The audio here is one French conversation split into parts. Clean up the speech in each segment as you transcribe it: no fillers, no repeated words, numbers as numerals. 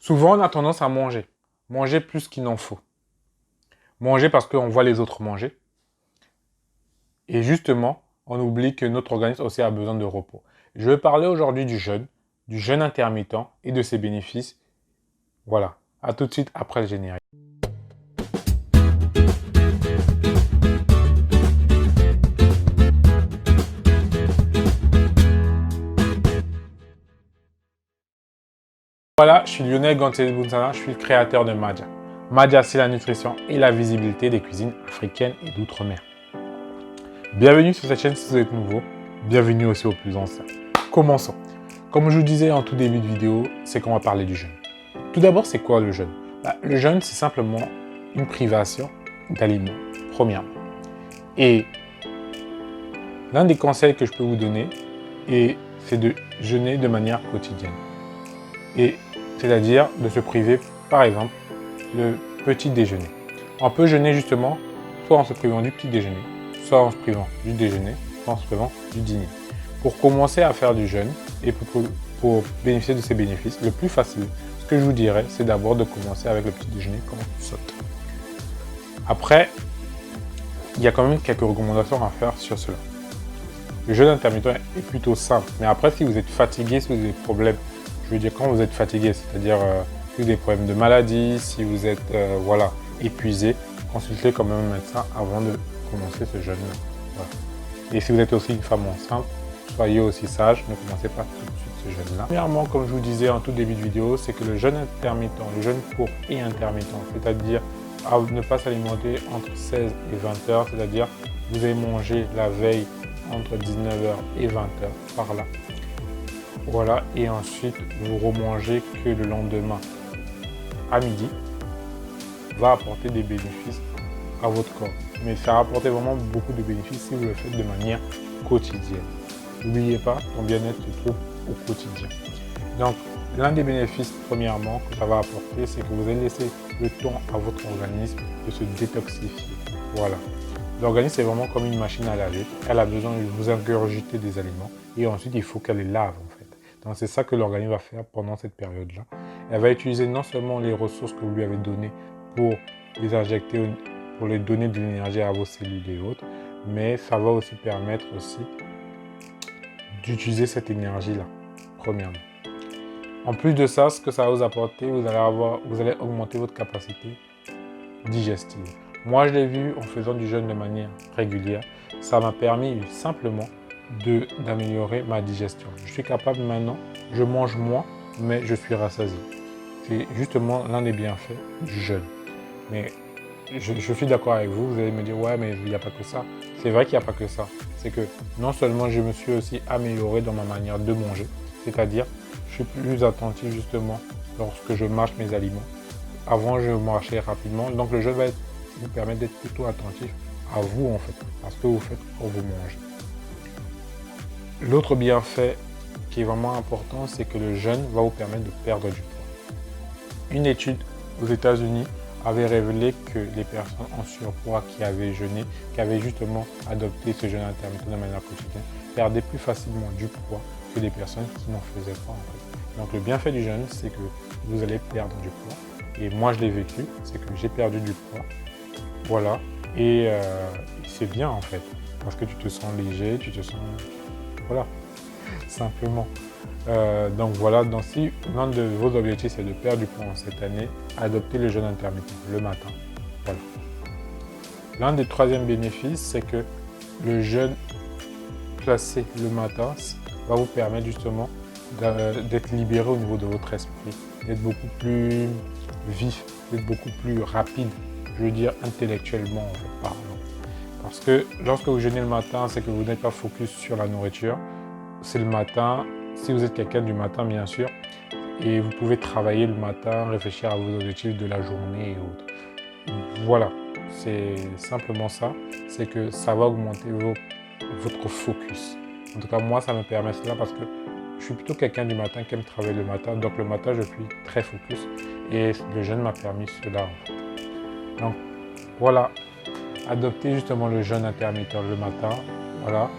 Souvent, on a tendance à manger. Manger plus qu'il n'en faut. Manger parce qu'on voit les autres manger. Et justement, on oublie que notre organisme aussi a besoin de repos. Je vais parler aujourd'hui du jeûne intermittent et de ses bénéfices. Voilà. À tout de suite après le générique. Voilà, je suis Lionel Gonzalez-Bounsana, je suis le créateur de Madja. Madja, c'est la nutrition et la visibilité des cuisines africaines et d'outre-mer. Bienvenue sur cette chaîne si vous êtes nouveau. Bienvenue aussi aux plus anciens. Commençons. Comme je vous disais en tout début de vidéo, c'est qu'on va parler du jeûne. Tout d'abord, c'est quoi le jeûne? Le jeûne, c'est simplement une privation d'aliments, premièrement. Et l'un des conseils que je peux vous donner, c'est de jeûner de manière quotidienne. C'est-à-dire de se priver, par exemple, le petit déjeuner. On peut jeûner justement, soit en se privant du petit déjeuner, soit en se privant du déjeuner, soit en se privant du dîner. Pour commencer à faire du jeûne et pour bénéficier de ces bénéfices, le plus facile, ce que je vous dirais, c'est d'abord de commencer avec le petit déjeuner comme on saute. Après, il y a quand même quelques recommandations à faire sur cela. Le jeûne intermittent est plutôt simple, mais après, si vous êtes fatigué, si vous avez des problèmes, je veux dire quand vous êtes fatigué, c'est-à-dire si vous avez des problèmes de maladie, si vous êtes épuisé, consultez quand même un médecin avant de commencer ce jeûne-là. Voilà. Et si vous êtes aussi une femme enceinte, soyez aussi sage, ne commencez pas tout de suite ce jeûne-là. Premièrement, comme je vous disais en tout début de vidéo, c'est que le jeûne intermittent, le jeûne court et intermittent, c'est-à-dire à ne pas s'alimenter entre 16 et 20 heures, c'est-à-dire vous avez mangé la veille entre 19h et 20h par là. Voilà, et ensuite vous remangez que le lendemain à midi, va apporter des bénéfices à votre corps. Mais ça va apporter vraiment beaucoup de bénéfices si vous le faites de manière quotidienne. N'oubliez pas, ton bien-être se trouve au quotidien. Donc, l'un des bénéfices, premièrement, que ça va apporter, c'est que vous allez laisser le temps à votre organisme de se détoxifier. Voilà. L'organisme est vraiment comme une machine à laver. Elle a besoin de vous ingurgiter des aliments et ensuite il faut qu'elle les lave en fait. Donc c'est ça que l'organisme va faire pendant cette période-là. Elle va utiliser non seulement les ressources que vous lui avez données pour les injecter, pour les donner de l'énergie à vos cellules et autres, mais ça va aussi permettre aussi d'utiliser cette énergie-là, premièrement. En plus de ça, ce que ça va vous apporter, vous allez augmenter votre capacité digestive. Moi, je l'ai vu en faisant du jeûne de manière régulière. Ça m'a permis simplement d'améliorer ma digestion. Je suis capable maintenant, je mange moins, mais je suis rassasié. C'est justement l'un des bienfaits du jeûne. Mais je suis d'accord avec vous, vous allez me dire, ouais, mais il n'y a pas que ça. C'est vrai qu'il n'y a pas que ça. C'est que non seulement je me suis aussi amélioré dans ma manière de manger, c'est-à-dire, je suis plus attentif justement lorsque je mâche mes aliments. Avant, je marchais rapidement, donc le jeûne va vous permettre d'être plutôt attentif à vous en fait, à ce que vous faites quand vous mangez. L'autre bienfait qui est vraiment important, c'est que le jeûne va vous permettre de perdre du poids. Une étude aux États-Unis avait révélé que les personnes en surpoids qui avaient jeûné, qui avaient justement adopté ce jeûne intermittent de manière quotidienne, perdaient plus facilement du poids que les personnes qui n'en faisaient pas en fait. Donc le bienfait du jeûne, c'est que vous allez perdre du poids. Et moi je l'ai vécu, c'est que j'ai perdu du poids. Voilà, et c'est bien en fait, parce que tu te sens léger, tu te sens... Voilà, simplement. Donc voilà, donc si l'un de vos objectifs c'est de perdre du poids en cette année, adoptez le jeûne intermittent le matin. Voilà. L'un des troisièmes bénéfices, c'est que le jeûne placé le matin va vous permettre justement d'être libéré au niveau de votre esprit, d'être beaucoup plus vif, d'être beaucoup plus rapide, je veux dire intellectuellement en fait, parlant. Parce que lorsque vous jeûnez le matin, c'est que vous n'êtes pas focus sur la nourriture. C'est le matin, si vous êtes quelqu'un du matin bien sûr, et vous pouvez travailler le matin, réfléchir à vos objectifs de la journée et autres. Voilà, c'est simplement ça, c'est que ça va augmenter votre focus. En tout cas, moi, ça me permet cela parce que je suis plutôt quelqu'un du matin qui aime travailler le matin. Donc le matin, je suis très focus et le jeûne m'a permis cela en fait. Donc voilà. Adopter justement le jeûne intermittent le matin, voilà,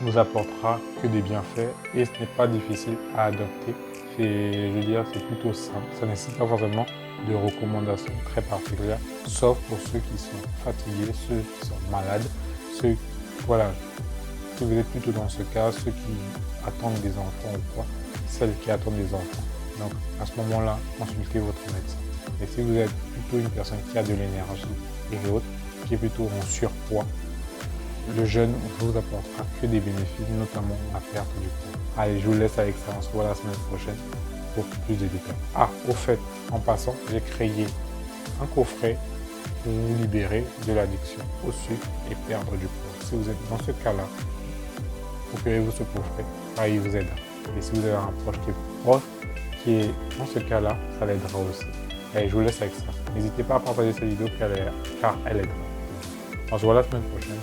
vous apportera que des bienfaits et ce n'est pas difficile à adopter. je veux dire, c'est plutôt simple. Ça ne nécessite pas forcément de recommandations très particulières, sauf pour ceux qui sont fatigués, ceux qui sont malades, voilà, si vous êtes plutôt dans ce cas, ceux qui attendent des enfants ou quoi, celles qui attendent des enfants. Donc, à ce moment-là, consultez votre médecin. Et si vous êtes plutôt une personne qui a de l'énergie et autres, qui est plutôt en surpoids, le jeûne vous apportera que des bénéfices, notamment la perte du poids. Allez, je vous laisse avec ça. On se voit la semaine prochaine pour plus de détails. Ah, au fait, en passant, j'ai créé un coffret pour vous libérer de l'addiction au sucre et perdre du poids. Si vous êtes dans ce cas-là, procurez-vous ce coffret, ça il vous aidera. Et si vous avez un proche qui est dans ce cas-là, ça l'aidera aussi. Allez, je vous laisse avec ça. N'hésitez pas à partager cette vidéo car elle aidera. On se voit la semaine prochaine.